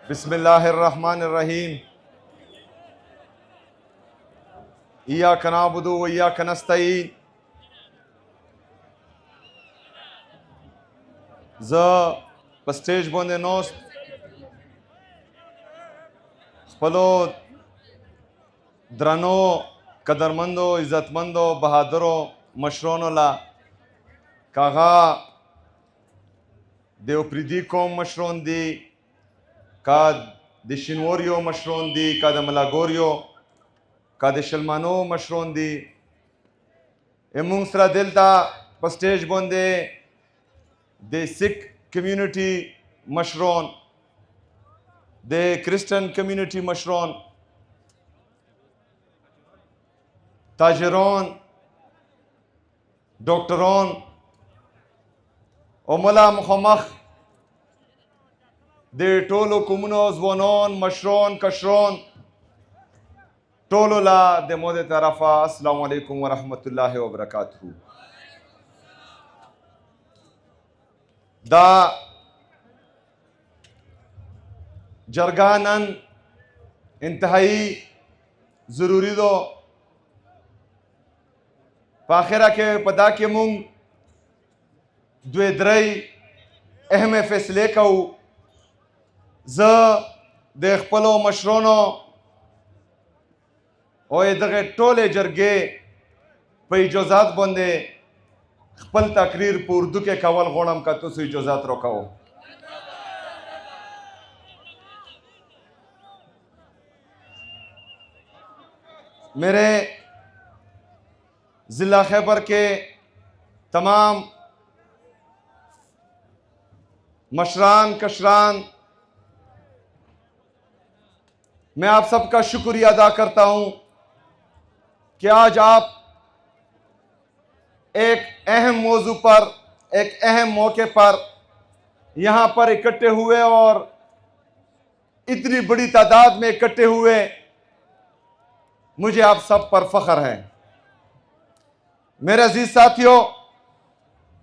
बिस्मिल्लाहिर्रहमानिर्रहीम। इय्याक नअबुदु व इय्याक नस्तईन। ज़ पस्टेज बोंदे नोस्त खपलो द्रनो कदरमंदो इज्जतमंदो बहादुरो मशरोनो ला कागा देवप्रीदी कौम मशरोन दी का दिशिनवोरियो मशरोन दी का दमलागोरियो का दिशलमानो मशरोन दी एमुंगसरा दिलता पस्टेज बोंदे दे सिख कम्युनिटी मशरोन दे क्रिश्चियन कम्युनिटी मशरोन ताजरोन डॉक्टरोन ओमला मुखमख दे टोलो कुमनोज वनोन मशरोन कशरोन टोलो ला दे मोदे तरफा अस्सलाम वालेकुम व रहमतुल्लाहि व बरकातहू। दा जरगानन इंतहाई ज़रूरी दो पाखिरा के पदा के मुंग द्वे द्रई अहम फैसले कऊ ज दे खपलो मशरोनो और दगे टोले जरगे पे इजाज़त बंदे खपल तकरीर पर उर्दू के कवल गोड़म का तुस इजाज़त रोकाओ। मेरे ज़िला खैबर के तमाम मशरान कशरान, मैं आप सबका शुक्रिया अदा करता हूं कि आज आप एक अहम मौजू पर एक अहम मौके पर यहां पर इकट्ठे हुए और इतनी बड़ी तादाद में इकट्ठे हुए, मुझे आप सब पर फख्र है। मेरे अजीज साथियों,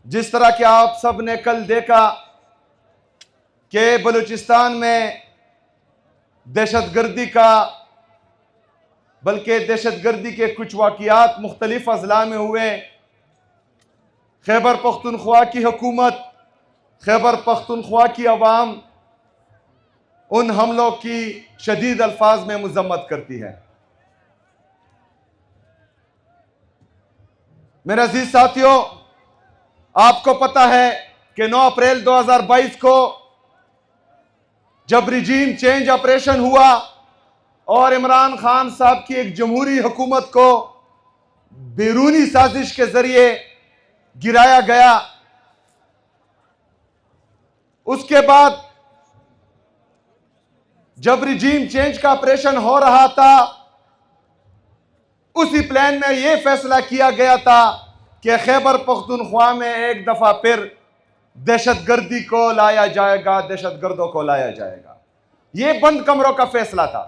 जिस तरह के आप सब ने कल देखा कि बलूचिस्तान में दहशतगर्दी का, बल्कि दहशतगर्दी के कुछ वाक़ियात मुख्तलिफ अज़ला में हुए, खैबर पख्तूनख्वा की हुकूमत, खैबर पख्तूनख्वा की अवाम उन हमलों की शदीद अल्फाज में मज़म्मत करती है। मेरे अजीज साथियों, आपको पता है कि 9 अप्रैल 2022 को जब रिजीम चेंज ऑपरेशन हुआ और इमरान खान साहब की एक जमहूरी हुकूमत को बैरूनी साजिश के जरिए गिराया गया, उसके बाद जब रिजीम चेंज का ऑपरेशन हो रहा था, उसी प्लान में यह फैसला किया गया था कि खैबर पख्तूनख्वा में एक दफा फिर दहशतगर्दी को लाया जाएगा, दहशतगर्दों को लाया जाएगा। यह बंद कमरों का फैसला था।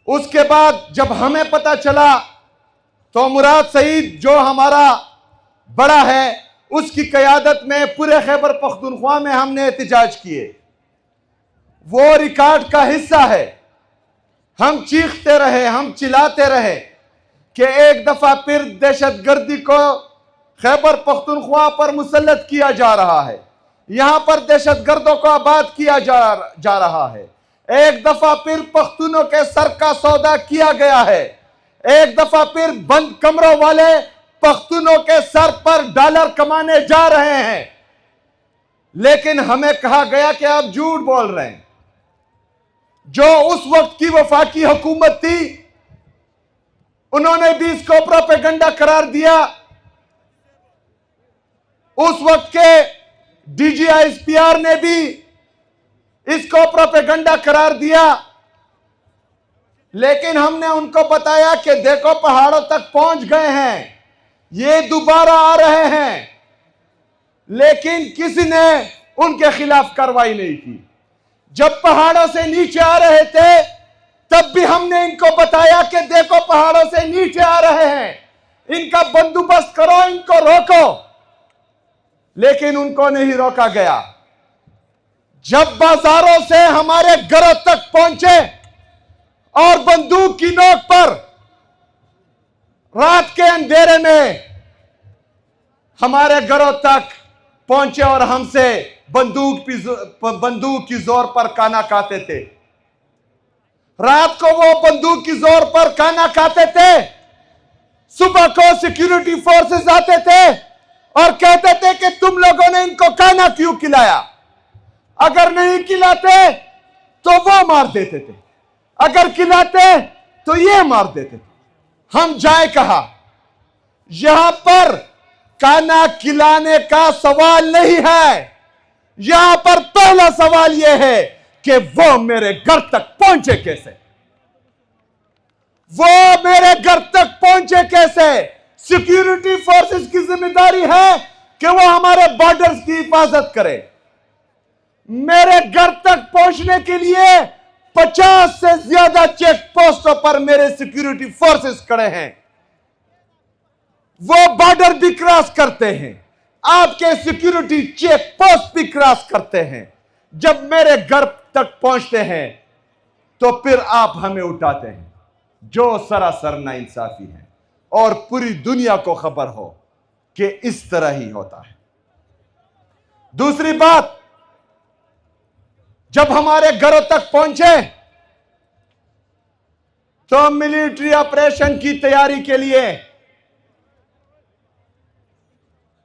उसके बाद जब हमें पता चला तो मुराद सईद जो हमारा बड़ा है, उसकी क़यादत में पूरे खैबर पख्तूनख्वा में हमने एहतजाज किए। वो रिकॉर्ड का हिस्सा है। हम चीखते रहे, हम चिल्लाते रहे कि एक दफा फिर दहशतगर्दी को खैबर पख्तूनख्वा पर मुसल्लत किया जा रहा है, यहां पर दहशतगर्दों को आबाद किया जा रहा है। एक दफा फिर पख्तूनों के सर का सौदा किया गया है। एक दफा फिर बंद कमरों वाले पख्तूनों के सर पर डॉलर कमाने जा रहे हैं। लेकिन हमें कहा गया कि आप झूठ बोल रहे हैं। जो उस वक्त की वफाकी हुकूमत थी, उन्होंने भी इसको प्रोपेगेंडा करार दिया। उस वक्त के डीजीआईएसपीआर ने भी इसको प्रोपेगेंडा करार दिया। लेकिन हमने उनको बताया कि देखो पहाड़ों तक पहुंच गए हैं, ये दोबारा आ रहे हैं। लेकिन किसी ने उनके खिलाफ कार्रवाई नहीं की। जब पहाड़ों से नीचे आ रहे थे, तब भी हमने इनको बताया कि देखो पहाड़ों से नीचे आ रहे हैं, इनका बंदोबस्त करो, इनको रोको। लेकिन उनको नहीं रोका गया। जब बाजारों से हमारे घरों तक पहुंचे और बंदूक की नोक पर रात के अंधेरे में हमारे घरों तक पहुंचे और हमसे बंदूक की जोर पर खाना खाते थे। रात को वो बंदूक की जोर पर खाना खाते थे। सुबह को सिक्योरिटी फोर्सेस आते थे और कहते थे कि तुम लोगों ने इनको खाना क्यों खिलाया? अगर नहीं खिलाते तो वो मार देते थे, अगर खिलाते तो ये मार देते थे। हम जाए कहां? यहां पर खाना खिलाने का सवाल नहीं है। यहां पर पहला सवाल यह है कि वो मेरे घर तक पहुंचे कैसे? वो मेरे घर तक पहुंचे कैसे? सिक्योरिटी फोर्सेस की जिम्मेदारी है कि वो हमारे बॉर्डर्स की हिफाजत करे। मेरे घर तक पहुंचने के लिए 50 से ज्यादा चेक पोस्टों पर मेरे सिक्योरिटी फोर्सेस खड़े हैं। वो बॉर्डर भी क्रॉस करते हैं, आपके सिक्योरिटी चेक पोस्ट भी क्रॉस करते हैं। जब मेरे घर तक पहुंचते हैं तो फिर आप हमें उठाते हैं, जो सरासर नाइंसाफी है और पूरी दुनिया को खबर हो कि इस तरह ही होता है। दूसरी बात, जब हमारे घरों तक पहुंचे तो मिलिट्री ऑपरेशन की तैयारी के लिए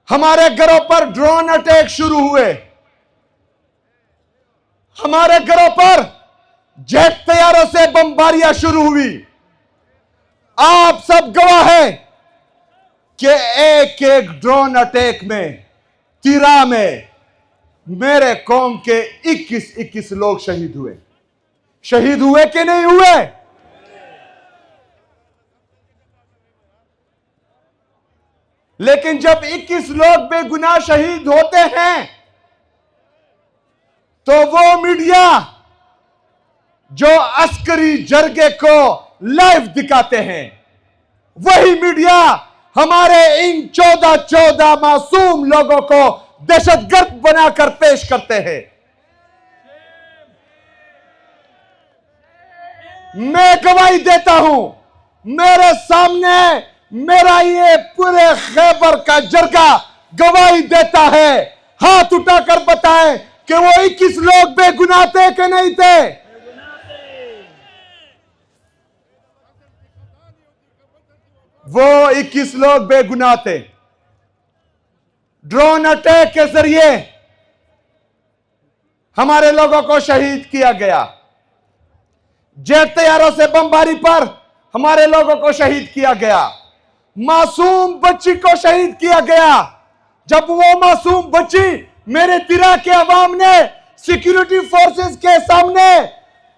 हमारे घरों पर ड्रोन अटैक शुरू हुए। हमारे घरों पर जेट तैयारों से बमबारियां शुरू हुई। आप सब गवाह हैं कि एक एक ड्रोन अटैक में, तिरा में मेरे कौम के 21 लोग शहीद हुए। शहीद हुए कि नहीं हुए? लेकिन जब 21 लोग बेगुनाह शहीद होते हैं तो वो मीडिया जो अस्करी जरगे को लाइव दिखाते हैं, वही मीडिया हमारे इन 14 मासूम लोगों को दहशतगर्द बनाकर पेश करते हैं। मैं गवाही देता हूं, मेरे सामने मेरा ये पूरे खैबर का जरगा गवाही देता है। हाथ उठाकर बताएं कि वो 21 लोग बेगुनाह थे कि नहीं थे? वो 21 लोग बेगुनाह थे। ड्रोन अटैक के जरिए हमारे लोगों को शहीद किया गया। जेट तैयारों से बमबारी पर हमारे लोगों को शहीद किया गया। मासूम बच्ची को शहीद किया गया। जब वो मासूम बच्ची मेरे तिरा के अवाम ने सिक्योरिटी फोर्सेस के सामने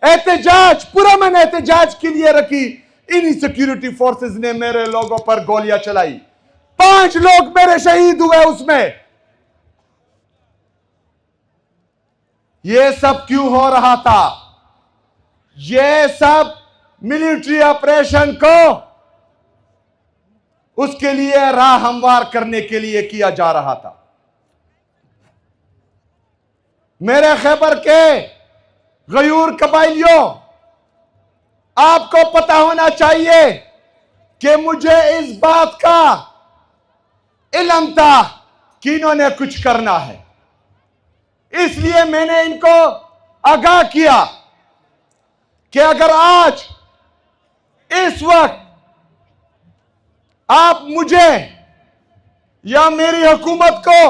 एहतजाज, पुरअमन एहतजाज के लिए रखी, इन्हीं सिक्योरिटी फोर्सेस ने मेरे लोगों पर गोलियां चलाई। 5 लोग मेरे शहीद हुए उसमें। यह सब क्यों हो रहा था? यह सब मिलिट्री ऑपरेशन को उसके लिए राह हमवार करने के लिए किया जा रहा था। मेरे खैबर के गयूर कबाइलियों, आपको पता होना चाहिए कि मुझे इस बात का इल्म था कि इन्होंने कुछ करना है। इसलिए मैंने इनको आगाह किया कि अगर आज इस वक्त आप मुझे या मेरी हुकूमत को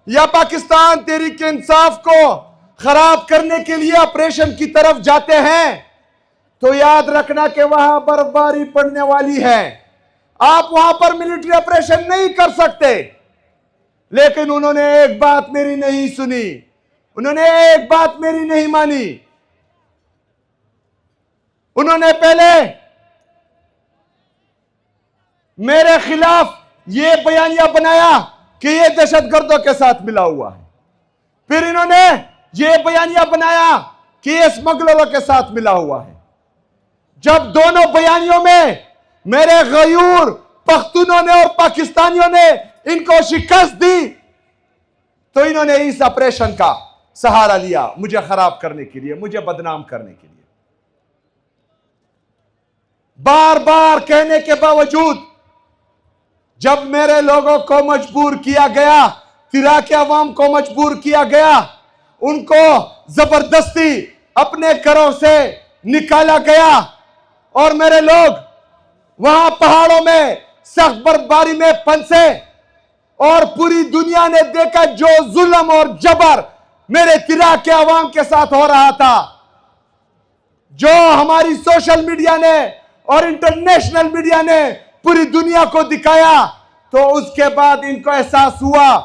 या पाकिस्तान तहरीक इंसाफ को खराब करने के लिए ऑपरेशन की तरफ जाते हैं तो याद रखना कि वहां बर्फबारी पड़ने वाली है। आप वहां पर मिलिट्री ऑपरेशन नहीं कर सकते। लेकिन उन्होंने एक बात मेरी नहीं सुनी, उन्होंने एक बात मेरी नहीं मानी। उन्होंने पहले मेरे खिलाफ यह बयानिया बनाया कि यह दहशतगर्दों के साथ मिला हुआ है। फिर इन्होंने यह बयानिया बनाया कि यह स्मगलरों के साथ मिला हुआ है। जब दोनों बयानियों में मेरे गयूर पख्तूनों ने और पाकिस्तानियों ने इनको शिकस्त दी तो इन्होंने इस ऑपरेशन का सहारा लिया मुझे खराब करने के लिए, मुझे बदनाम करने के लिए। बार बार कहने के बावजूद जब मेरे लोगों को मजबूर किया गया, इराक के अवाम को मजबूर किया गया, उनको जबरदस्ती अपने घरों से निकाला गया और मेरे लोग वहां पहाड़ों में सख्त बर्फबारी में फंसे और पूरी दुनिया ने देखा जो जुल्म और जबर मेरे इराक के अवाम के साथ हो रहा था, जो हमारी सोशल मीडिया ने और इंटरनेशनल मीडिया ने पूरी दुनिया को दिखाया, तो उसके बाद इनको एहसास हुआ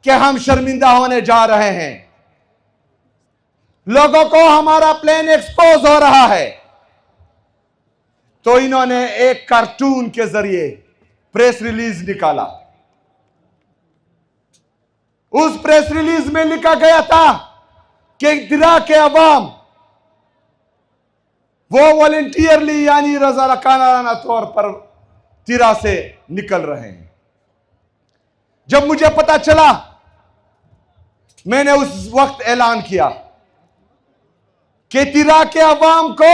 कि हम शर्मिंदा होने जा रहे हैं। लोगों को हमारा प्लान एक्सपोज हो रहा है। तो इन्होंने एक कार्टून के जरिए प्रेस रिलीज निकाला। उस प्रेस रिलीज में लिखा गया था कि इराक के अवाम वो वॉलंटियरली यानी रज़ाकाराना तौर पर तिरा से निकल रहे हैं। जब मुझे पता चला, मैंने उस वक्त ऐलान किया कि इराक के अवाम को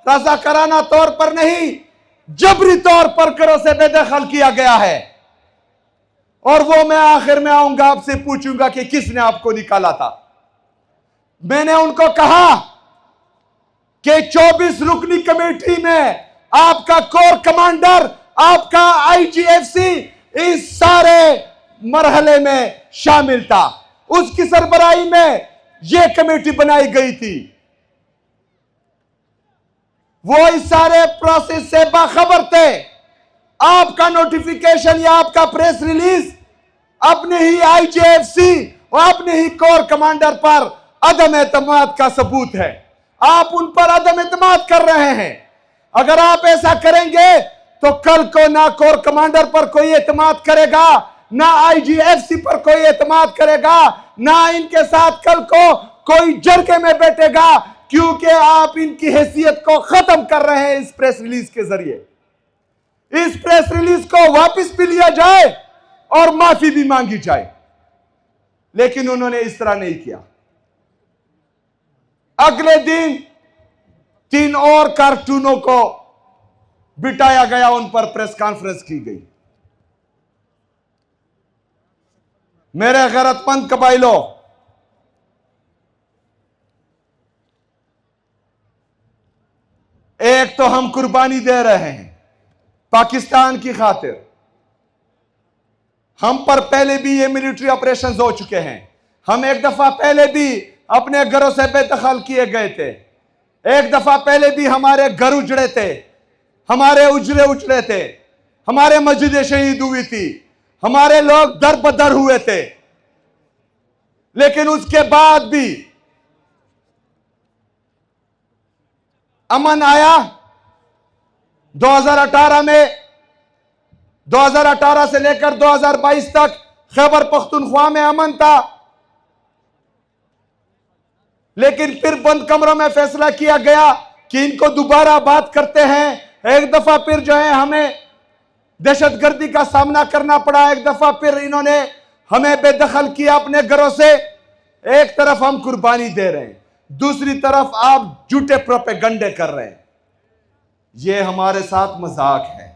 रज़ाकाराना तौर पर नहीं, जबरी तौर पर घरों से बेदखल किया गया है। और वो मैं आखिर में आऊंगा, आपसे पूछूंगा कि किसने आपको निकाला था। मैंने उनको कहा कि 24 रुकनी कमेटी में आपका कोर कमांडर, आपका आईजीएफसी इस सारे मरहले में शामिल था। उसकी सरबराही में यह कमेटी बनाई गई थी। वो इस सारे प्रोसेस से बाखबर थे। आपका नोटिफिकेशन या आपका प्रेस रिलीज अपने ही आईजीएफसी और अपने ही कोर कमांडर पर अदम एतमाद का सबूत है। आप उन पर अदम एतमाद कर रहे हैं। अगर आप ऐसा करेंगे तो कल को ना कोर कमांडर पर कोई एतमाद करेगा, ना आईजीएफसी पर कोई एतमाद करेगा, ना इनके साथ कल को कोई जरगे में बैठेगा, क्योंकि आप इनकी हैसियत को खत्म कर रहे हैं इस प्रेस रिलीज के जरिए। इस प्रेस रिलीज को वापस भी लिया जाए और माफी भी मांगी जाए, लेकिन उन्होंने इस तरह नहीं किया। अगले दिन 3 और कार्टूनों को बिठाया गया, उन पर प्रेस कॉन्फ्रेंस की गई। मेरे गैरतमंद कबाइलों, एक तो हम कुर्बानी दे रहे हैं पाकिस्तान की खातिर। हम पर पहले भी ये मिलिट्री ऑपरेशंस हो चुके हैं। हम एक दफा पहले भी अपने घरों से बेदखल किए गए थे। एक दफा पहले भी हमारे घर उजड़े थे, हमारे उजरे उजड़े थे, हमारे मस्जिदें शहीद हुई थी, हमारे लोग दर बदर हुए थे। लेकिन उसके बाद भी अमन आया। 2018 में 2018 से लेकर 2022 तक खैबर पख्तूनख्वा में अमन था। लेकिन फिर बंद कमरों में फैसला किया गया कि इनको दोबारा बात करते हैं। एक दफा फिर जो है हमें दहशतगर्दी का सामना करना पड़ा। एक दफा फिर इन्होंने हमें बेदखल किया अपने घरों से। एक तरफ हम कुर्बानी दे रहे हैं, दूसरी तरफ आप झूठे प्रोपेगंडे कर रहे हैं। यह हमारे साथ मजाक है,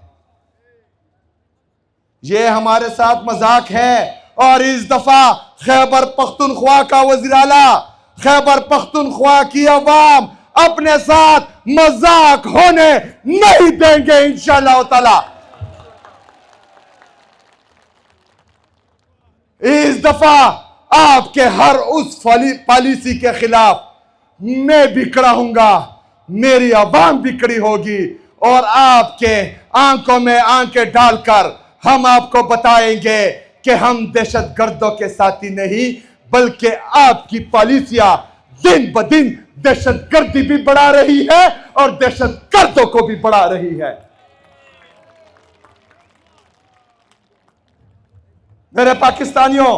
यह हमारे साथ मजाक है। और इस दफा खैबर पख्तूनख्वा का वज़ीर आला, खैबर पख्तूनख्वा की अवाम अपने साथ मजाक होने नहीं देंगे इंशाअल्लाह ताला। इस दफा आपके हर उस पॉलिसी के खिलाफ मैं भी खड़ा हूंगा, मेरी अवाम भी खड़ी होगी और आपके आंखों में आंखें डालकर हम आपको बताएंगे कि हम दहशतगर्दों के साथी नहीं, बल्कि आपकी पॉलिसियां दिन ब दिन दहशतगर्दी भी बढ़ा रही है और दहशतगर्दों को भी बढ़ा रही है। मेरे पाकिस्तानियों,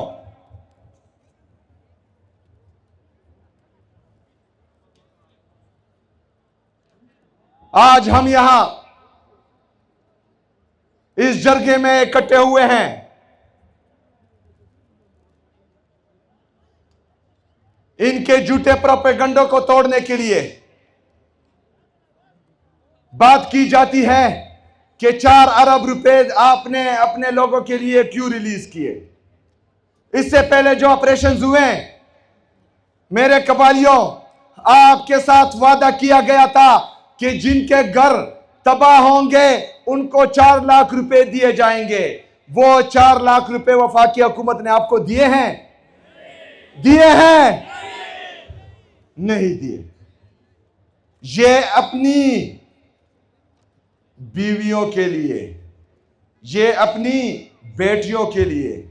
आज हम यहां इस जरगे में इकट्ठे हुए हैं इनके झूठे प्रोपेगंडों को तोड़ने के लिए बात की जाती है कि 4 अरब रुपए आपने अपने लोगों के लिए क्यों रिलीज किए। इससे पहले जो ऑपरेशन हुए, मेरे कबालियों, आपके साथ वादा किया गया था कि जिनके घर तबाह होंगे उनको 4 लाख रुपए दिए जाएंगे। वो 4 लाख रुपए वफाकी हुकूमत ने आपको दिए हैं? दिए हैं? नहीं दिए। ये अपनी बीवियों के लिए, ये अपनी बेटियों के लिए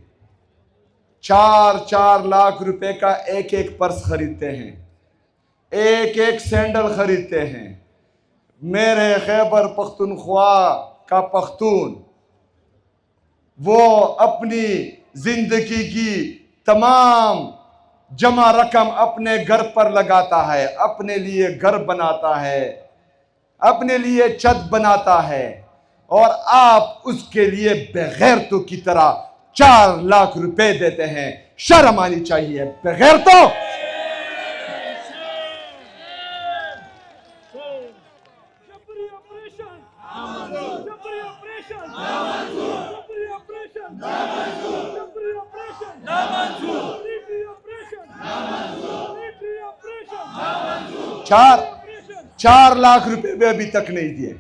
4-4 लाख रुपए का एक एक पर्स खरीदते हैं, एक एक सैंडल खरीदते हैं। मेरे खैबर पख्तूनख्वा का पख्तून वो अपनी जिंदगी की तमाम जमा रकम अपने घर पर लगाता है, अपने लिए घर बनाता है, अपने लिए छत बनाता है, और आप उसके लिए बेगैरतों की तरह 4 लाख रुपए देते हैं। शर्म आनी चाहिए बेगैरतों। चार लाख रुपए भी अभी तक नहीं दिए।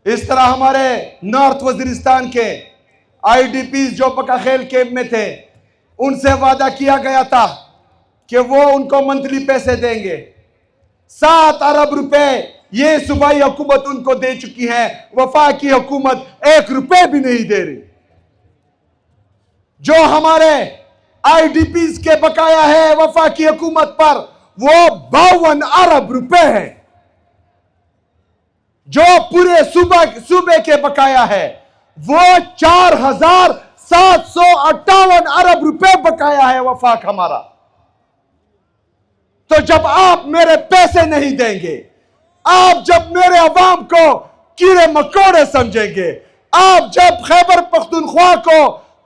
इस तरह हमारे नॉर्थ वजीरिस्तान के आईडीपी जो बकाखेल कैंप में थे, उनसे वादा किया गया था कि वो उनको मंथली पैसे देंगे। 7 अरब रुपए ये सूबाई हुकूमत उनको दे चुकी है, वफाकी हुकूमत 1 रुपए भी नहीं दे रही। जो हमारे आईडीपीज के बकाया है वफाकी हुकूमत पर, वो 52 अरब रुपए है। जो पूरे सूबे के बकाया है वो 4758 अरब रुपए बकाया है वफाक हमारा। तो जब आप मेरे पैसे नहीं देंगे, आप जब मेरे अवाम को कीड़े मकोड़े समझेंगे, आप जब खैबर पख्तूनख्वा को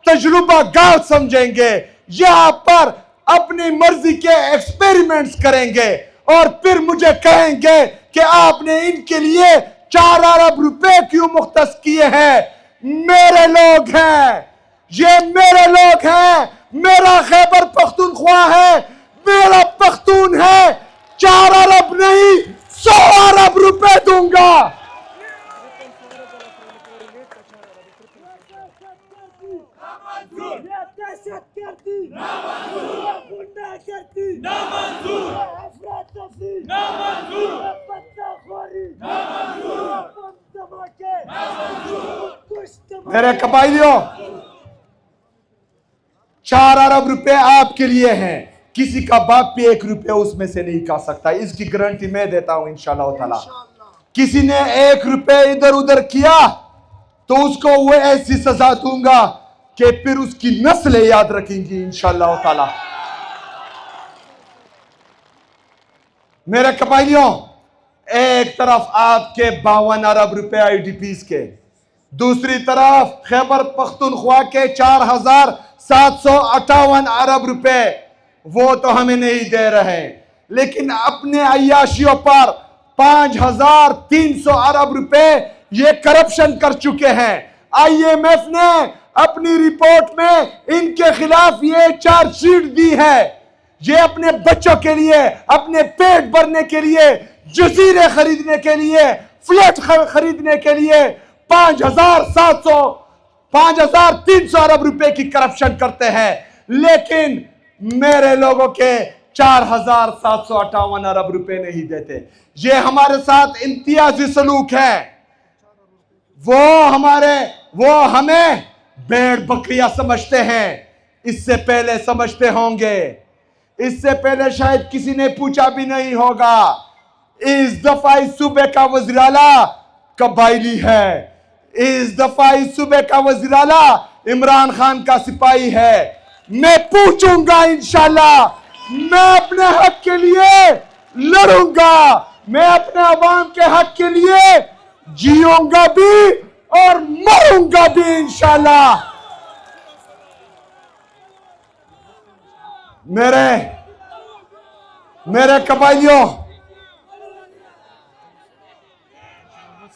तजुर्बा गार समझेंगे, यहां पर अपनी मर्जी के एक्सपेरिमेंट्स करेंगे और फिर मुझे कहेंगे कि आपने इनके लिए 4 अरब रुपए क्यों मुख्तस किए हैं। मेरे लोग हैं, ये मेरे लोग हैं, मेरा खैबर पख्तूनख्वा है, मेरा पख्तून है। 4 अरब नहीं 100 अरब रुपए दूंगा। मेरे कबाइलियों, 4 अरब रुपए आपके लिए हैं, किसी का बाप भी 1 रुपया उसमें से नहीं खा सकता। इसकी गारंटी मैं देता हूं इंशाअल्लाह ताला। किसी ने 1 रुपया इधर उधर किया तो उसको वो ऐसी सजा दूंगा कि फिर उसकी नस्लें याद रखेंगी इंशाअल्लाह ताला। मेरे कबाइलियों, एक तरफ आपके 52 अरब रुपए आईडीपीज के, दूसरी तरफ खैबर पख्तूनख्वा के 4758 अरब रुपए, वो तो हमें नहीं दे रहे, लेकिन अपने अय्याशियों पर 5300 अरब रुपए ये करप्शन कर चुके हैं। आईएमएफ ने अपनी रिपोर्ट में इनके खिलाफ ये चार्जशीट दी है। ये अपने बच्चों के लिए, अपने पेट भरने के लिए, जजीरे खरीदने के लिए, फ्लैट खरीदने के लिए 5300 अरब रुपए की करप्शन करते हैं, लेकिन मेरे लोगों के 4758 अरब रुपए नहीं देते। ये हमारे साथ इम्तियाजी सलूक है। वो हमें भेड़ बकरियां समझते हैं। इससे पहले समझते होंगे, इससे पहले शायद किसी ने पूछा भी नहीं होगा। इस दफा इस सूबे का वज़ीर आला कबाइली है, इस दफा इस सूबे का वज़ीर आला इमरान खान का सिपाही है। मैं पूछूंगा इंशाल्लाह, मैं अपने हक के लिए लड़ूंगा, मैं अपने अवाम के हक के लिए जीऊंगा भी और मरूंगा भी इंशाल्लाह। मेरे कबाइलियों,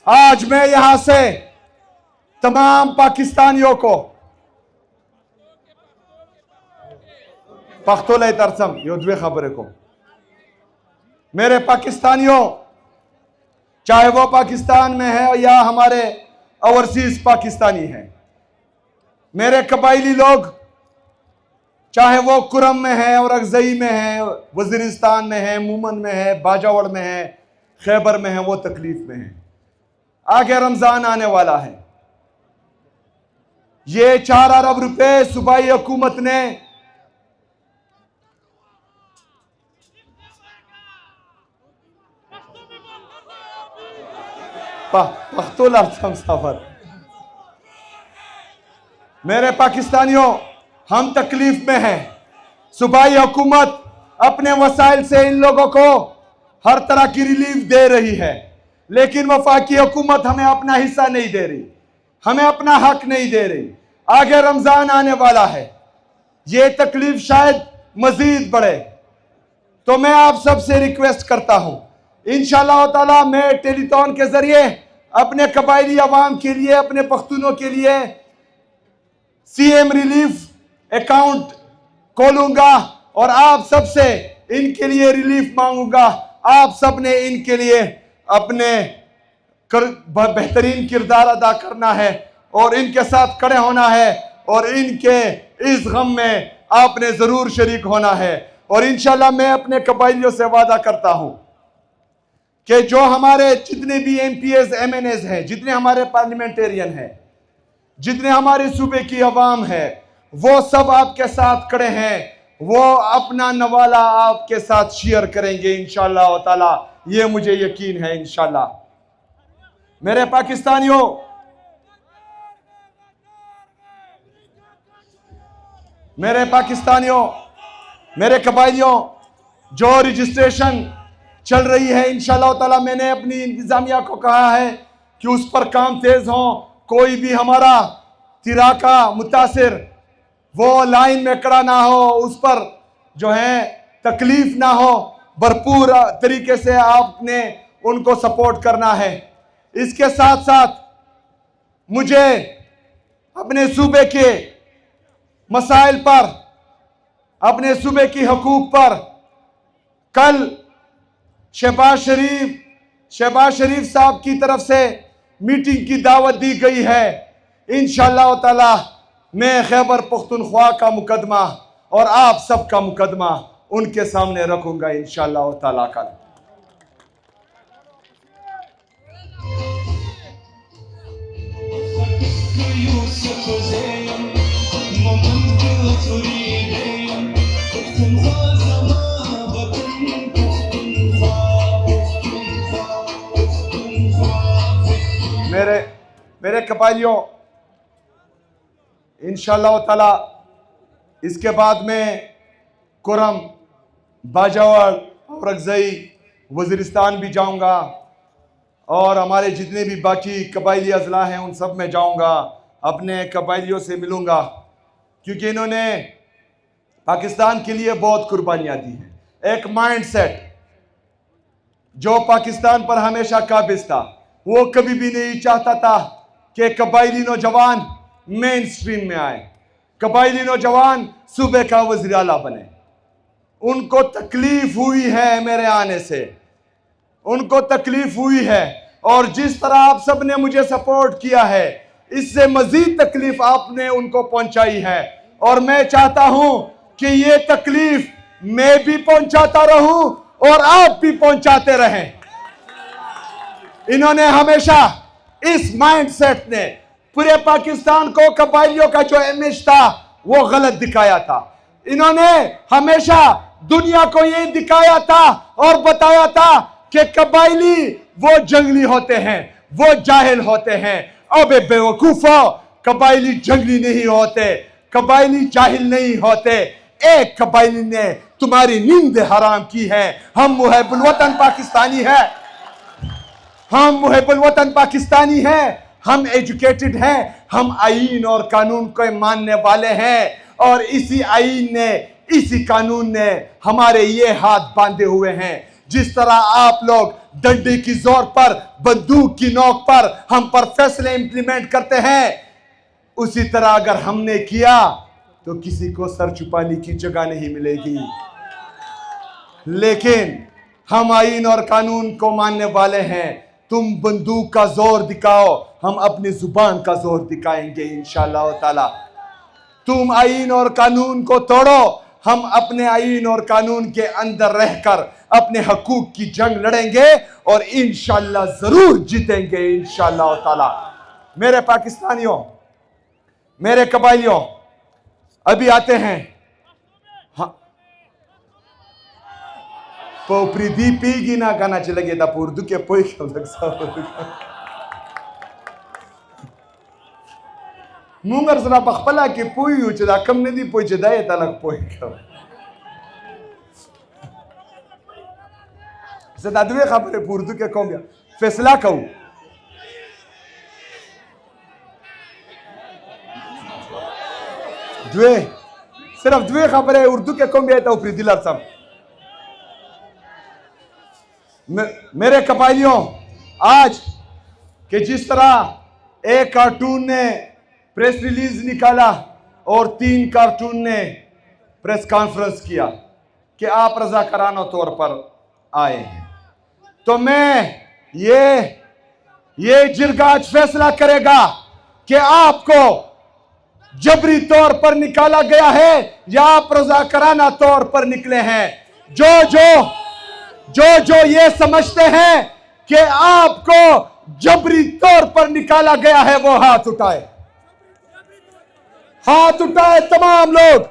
आज मैं यहां से तमाम पाकिस्तानियों को पख्तोले तरसम योद्वे खबरे को, मेरे पाकिस्तानियों, चाहे वो पाकिस्तान में है या हमारे ओवरसीज पाकिस्तानी हैं, मेरे कबाइली लोग, चाहे वो कुरम में है, औरंगज़ई में है, वजीरिस्तान में है, मूमन में है, बाजावड़ में है, खैबर में है, वो तकलीफ में है। आगे रमजान आने वाला है। ये 4 अरब रुपए सूबाई हुकूमत ने सफर, मेरे पाकिस्तानियों, हम तकलीफ में हैं। सूबाई हुकूमत अपने वसाइल से इन लोगों को हर तरह की रिलीफ दे रही है, लेकिन वफाकी हुकूमत हमें अपना हिस्सा नहीं दे रही, हमें अपना हक नहीं दे रही। आगे रमजान आने वाला है, ये तकलीफ शायद मजीद बढ़े, तो मैं आप सबसे रिक्वेस्ट करता हूं, इंशाअल्लाह ताला मैं टेलीथॉन के जरिए अपने कबायली अवाम के लिए, अपने पख्तूनों के लिए सीएम रिलीफ अकाउंट खोलूंगा और आप सबसे इनके लिए रिलीफ मांगूंगा। आप सब ने इनके लिए अपने बेहतरीन किरदार अदा करना है और इनके साथ खड़े होना है और इनके इस गम में आपने जरूर शरीक होना है। और इंशाल्लाह मैं अपने कबाइलियों से वादा करता हूं कि जो हमारे जितने भी एमपीएस एमएनएस हैं, जितने हमारे पार्लियामेंटेरियन हैं, जितने हमारे सूबे की अवाम है, वो सब आपके साथ खड़े हैं, वो अपना नवाला आपके साथ शेयर करेंगे इंशाअल्लाह ताला, ये मुझे यकीन है इंशाअल्लाह। मेरे पाकिस्तानियों, मेरे कबाइलियों, जो रजिस्ट्रेशन चल रही है इंशाअल्लाह ताला, मैंने अपनी इंतजामिया को कहा है कि उस पर काम तेज हो, कोई भी हमारा तिराका मुतासिर वो लाइन में खड़ा ना हो, उस पर जो है तकलीफ ना हो, भरपूर तरीके से आपने उनको सपोर्ट करना है। इसके साथ साथ मुझे अपने सूबे के मसाइल पर, अपने सूबे की हकूक पर कल शहबाज शरीफ साहब की तरफ से मीटिंग की दावत दी गई है। इंशाअल्लाह ताला मैं खैबर पख्तूनख्वा का मुकदमा और आप सब का मुकदमा उनके सामने रखूंगा इंशाअल्लाह ताला कल। मेरे कबाइलियों, इंशाअल्लाह ताला इसके बाद में कुरम, बाजावर, औरंगज़ई, वज़ीरिस्तान भी जाऊंगा और हमारे जितने भी बाकी कबाइली अजला हैं उन सब में जाऊंगा, अपने कबाइलियों से मिलूंगा, क्योंकि इन्होंने पाकिस्तान के लिए बहुत कुर्बानियाँ दी हैं। एक माइंड सेट जो पाकिस्तान पर हमेशा काबिज था, वो कभी भी नहीं चाहता था कि कबाइली नौजवान मेन स्ट्रीम में आए, कबाइली नौजवान सूबे का वज़ीर आला बने। उनको तकलीफ हुई है मेरे आने से, उनको तकलीफ हुई है, और जिस तरह आप सब ने मुझे सपोर्ट किया है, इससे मजीद तकलीफ आपने उनको पहुंचाई है। और मैं चाहता हूं कि ये तकलीफ मैं भी पहुंचाता रहूं और आप भी पहुंचाते रहें। इन्होंने हमेशा इस माइंडसेट ने पूरे पाकिस्तान को कबाइलियों का जो इमेज था वो गलत दिखाया था। इन्होंने हमेशा दुनिया को ये दिखाया था और बताया था कि कबाइली वो जंगली होते हैं, वो जाहिल होते हैं। अबे बेवकूफो, कबाइली जंगली नहीं होते, कबाइली जाहिल नहीं होते। एक कबाइली ने तुम्हारी नींद हराम की है। हम मुहिब्बुल वतन पाकिस्तानी है, हम मुहिब्बुल वतन पाकिस्तानी हैं, हम एजुकेटेड हैं, हम आईन और कानून को मानने वाले हैं। और इसी आईन ने इसी कानून ने हमारे ये हाथ बांधे हुए हैं। जिस तरह आप लोग डंडे की जोर पर, बंदूक की नोक पर हम पर फैसले इंप्लीमेंट करते हैं, उसी तरह अगर हमने किया तो किसी को सर छुपाने की जगह नहीं मिलेगी। लेकिन हम आईन और कानून को मानने वाले हैं। तुम बंदूक का जोर दिखाओ, हम अपनी जुबान का जोर दिखाएंगे इंशाअल्लाह ताला। तुम आईन और कानून को तोड़ो, हम अपने आईन और कानून के अंदर रहकर अपने हकूक की जंग लड़ेंगे और इंशाअल्लाह जरूर जीतेंगे इंशाअल्लाह ताला। मेरे पाकिस्तानियों, मेरे कबाइलियों, अभी आते हैं। हाँ, पोपरी दी पीगी ना गाना चले गया था पुरदू के पोई मुंगर सरा बखपला के पोई उचदा कम नदी पोई चदाए तलक पोई कम सदादवे खबरे पुरदू के कौम फैसला कहूं द्वे सिर्फ द्वे खबरें उर्दू के कौम था ऊपरी दिलर सब। मेरे कबाइलियों, आज के जिस तरह एक कार्टून ने प्रेस रिलीज निकाला और 3 कार्टून ने प्रेस कॉन्फ्रेंस किया कि आप रजाकाराना तौर पर आए हैं, तो मैं ये जिरगा आज फैसला करेगा कि आपको जबरी तौर पर निकाला गया है या आप रजाकाराना तौर पर निकले हैं। जो ये समझते हैं कि आपको जबरी तौर पर निकाला गया है वो हाथ उठाए, हाथ उठाए तमाम लोग।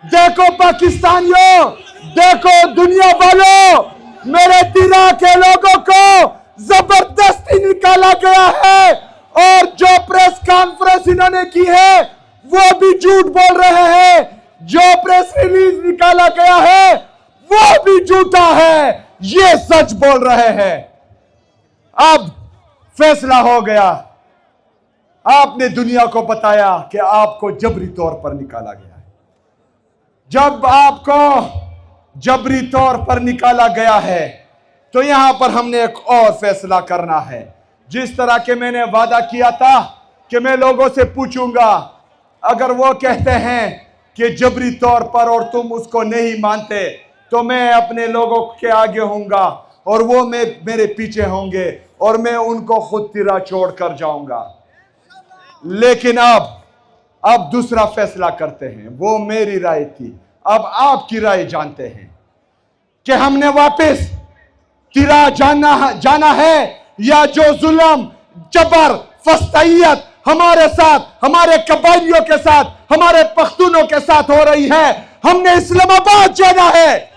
देखो पाकिस्तानियों, देखो दुनिया वालों, मेरे तिरा के लोगों को जबरदस्ती निकाला गया है और जो प्रेस कॉन्फ्रेंस इन्होंने की है वो भी झूठ बोल रहे हैं। जो प्रेस रिलीज निकाला गया है वो भी झूठा है, ये सच बोल रहे हैं। अब फैसला हो गया, आपने दुनिया को बताया कि आपको जबरी तौर पर निकाला गया है। जब आपको जबरी तौर पर निकाला गया है तो यहां पर हमने एक और फैसला करना है। जिस तरह के मैंने वादा किया था कि मैं लोगों से पूछूंगा, अगर वो कहते हैं कि जबरी तौर पर और तुम उसको नहीं मानते तो मैं अपने लोगों के आगे होऊंगा और वो मेरे पीछे होंगे और मैं उनको खुद तिरा छोड़ कर जाऊंगा। लेकिन अब दूसरा फैसला करते हैं। वो मेरी राय थी, अब आपकी राय जानते हैं कि हमने वापस तिरा जाना है या जो जुल्म, जबर, फस्तैयत हमारे साथ, हमारे कबाइलियों के साथ, हमारे पख्तूनों के साथ हो रही है, हमने इस्लामाबाद जाना है।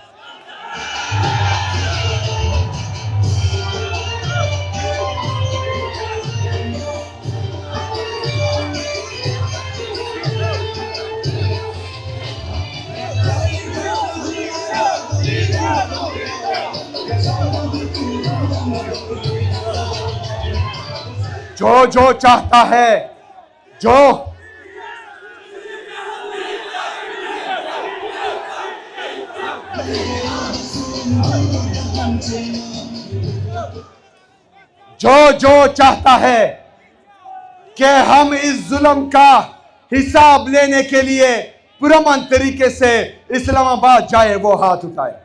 जो चाहता है, जो चाहता है कि हम इस जुल्म का हिसाब लेने के लिए पुरअमन तरीके से इस्लामाबाद जाए, वो हाथ उठाए।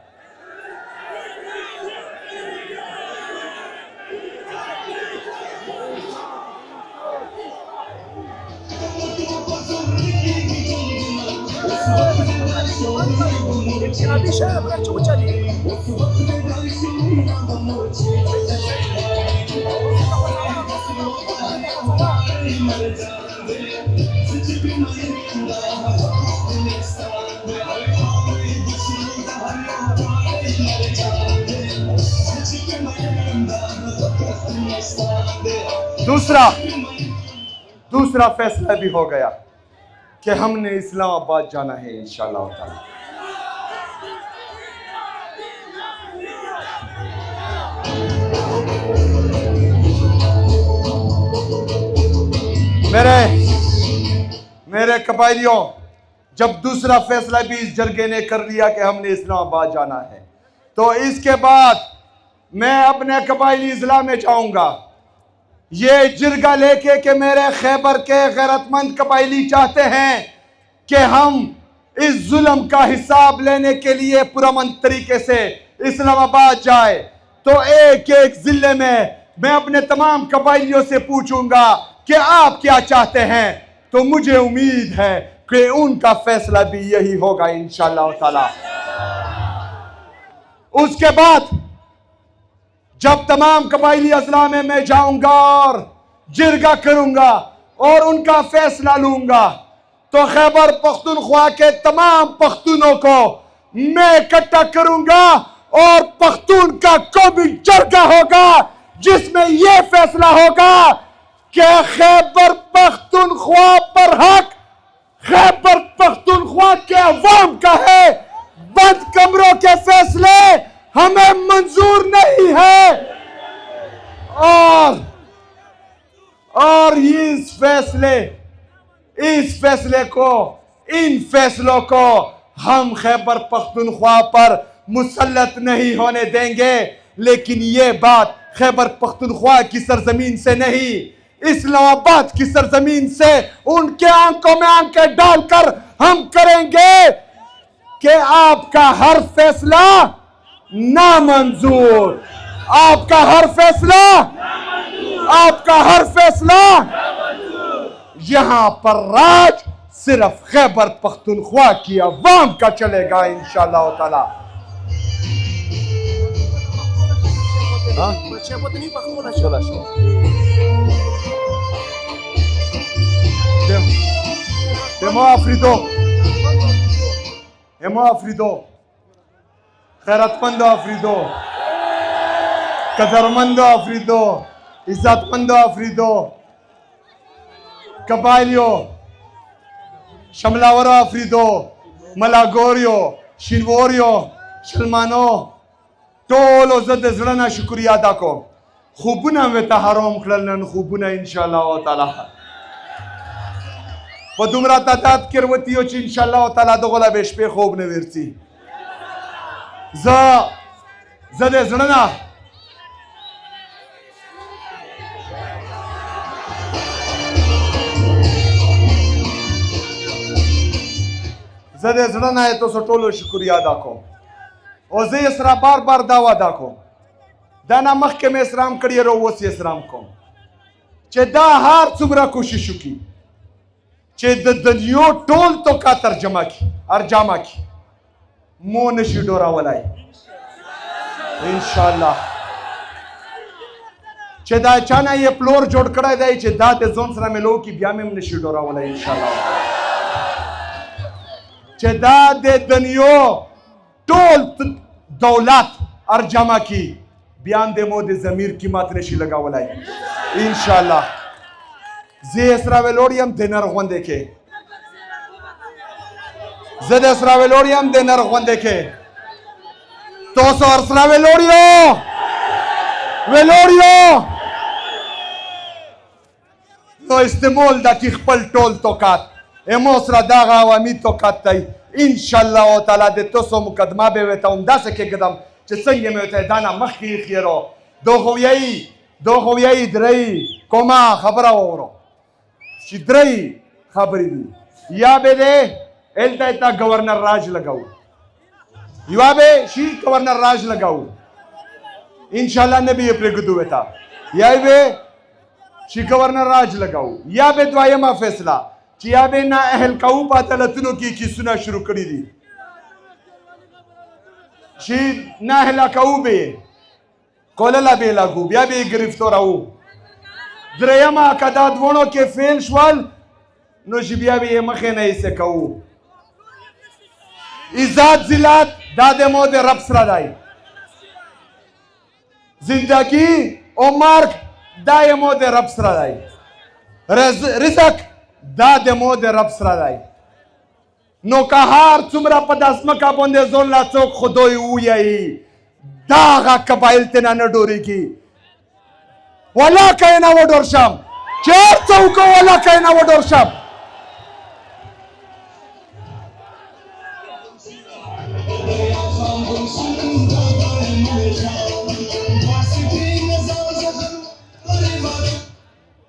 दूसरा फैसला भी हो गया कि हमने इस्लामाबाद जाना है इंशाअल्लाह ताला। मेरे कबाइलियों, जब दूसरा फैसला भी इस जरगे ने कर लिया कि हमने इस्लामाबाद जाना है, तो इसके बाद मैं अपने कबायली इजला में जाऊंगा, ये जिरगा लेके कि मेरे खैबर के गैरतमंद कबायली चाहते हैं कि हम इस जुल्म का हिसाब लेने के लिए पुरअमन तरीके से इस्लामाबाद जाए, तो एक एक जिले में मैं अपने तमाम कबायलियों से पूछूंगा कि आप क्या चाहते हैं। तो मुझे उम्मीद है कि उनका फैसला भी यही होगा इंशाअल्लाह ताला। उसके बाद जब तमाम कबायली अजला में मैं जाऊंगा और जिरगा करूंगा और उनका फैसला लूंगा, तो खैबर पख्तूनख्वा के तमाम पख्तूनों को मैं इकट्ठा करूंगा और पख्तून का कौमी जरगा होगा जिसमें यह फैसला होगा कि खैबर पख्तूनख्वा पर हक खैबर पख्तूनख्वा के अवाम का है। बंद कमरों के फैसले हमें मंजूर नहीं है। और इस फैसले को, इन फैसलों को हम खैबर पख्तूनख्वा पर मुसल्लत नहीं होने देंगे। लेकिन ये बात खैबर पख्तूनख्वा की सरजमीन से नहीं, इस्लामाबाद की सरजमीन से उनके आंखों में आंखें डालकर हम करेंगे कि आपका हर फैसला नामंजूर, आपका हर फैसला, आपका हर फैसला, यहां पर राज सिर्फ खैबर पख्तूनख्वा की अवाम का चलेगा इंशाअल्लाह ताला। Hemo Afrido, खैरतमंद Afrido, कदरमंद Afrido, इज्जतमंद Afrido, कबायलियो, शमलावर Afrido, मलागोरियो, शिनवोरियो, शलमानो, टोलो ज़द ज़लना शुक्रिया अदा को खूबना वेता हराम खललन खूबना इंशाअल्लाह ताला वो दुमरा तादाद करवतियो ची इंशाअल्लाह ताला दोगला बेश पे खूब नवीरती ज़द ज़लना ज़द ज़लना है तो टोलो शुक्रिया अदा को और ज़े इसरा बार बार दावा दाको दाना मख्के में इसराम करिए रो वो सी इसराम को चे दा हार सुमरा कोशिश की चे दनियो टोल तो का तर्जमा की अर्जामा की मो नशी डोरा वलाई इंशाअल्लाह चे दा चाना ये प्लोर जोड़ कड़ा दे चे दा ते जोन सरा में लो की ब्या में नशी डोरा वलाई इंशाअल्लाह चे दा दे दनियो टोल दौलत और जमा की बयान दे मोदे जमीर की मात नशी लगा वलाई इंशाअल्लाह जे इसरावेलोरियम देनर गवंदे के जद इसरावेलोरियम देनर गवंदे के तो सो इसरावेलोरियो वेलोरियो तो इस्तेमाल दा की खपल टोल तो कात एमोसरा दागा वामी तो कात तई इंशाअल्लाह ताला दे तो सो मुकदमा बे वेता उमदा से के कदम चसंगे में होता है दाना मखी खीरो दो होयई द्रई कोमा खबरा ओरो शिद्रई खबरी दी या बे दे एल्टा इता गवर्नर राज लगाऊ युवा बे शी गवर्नर राज लगाऊ इंशाअल्लाह नबी ये प्रगुदु वेता या बे शी गवर्नर राज लगाऊ या बे द्वायमा फैसला चियाबे ना अहल काऊ बातलतनो की सुना शुरू करी दी शी ना अहला काऊ बे कोलला बे लागू बिया बे गिरफ्तार आऊ द्रयमा कदा दोनों के फेल शवाल नो शिबिया बे मखे नहीं से काऊ इजाद जिलात दादे मोदे रब सरादाई जिंदगी ओ मार्ग दाए मोदे रब सरादाई रिजक दादे मोदे रब सरादाई नो कहार चुमरा पदास्म का बोंदे जोला चौक खुदोई उयई दागा कबाइल तेना न डोरी की वला कहना वो डोरशम चार चौको वला कहना वो डोरशम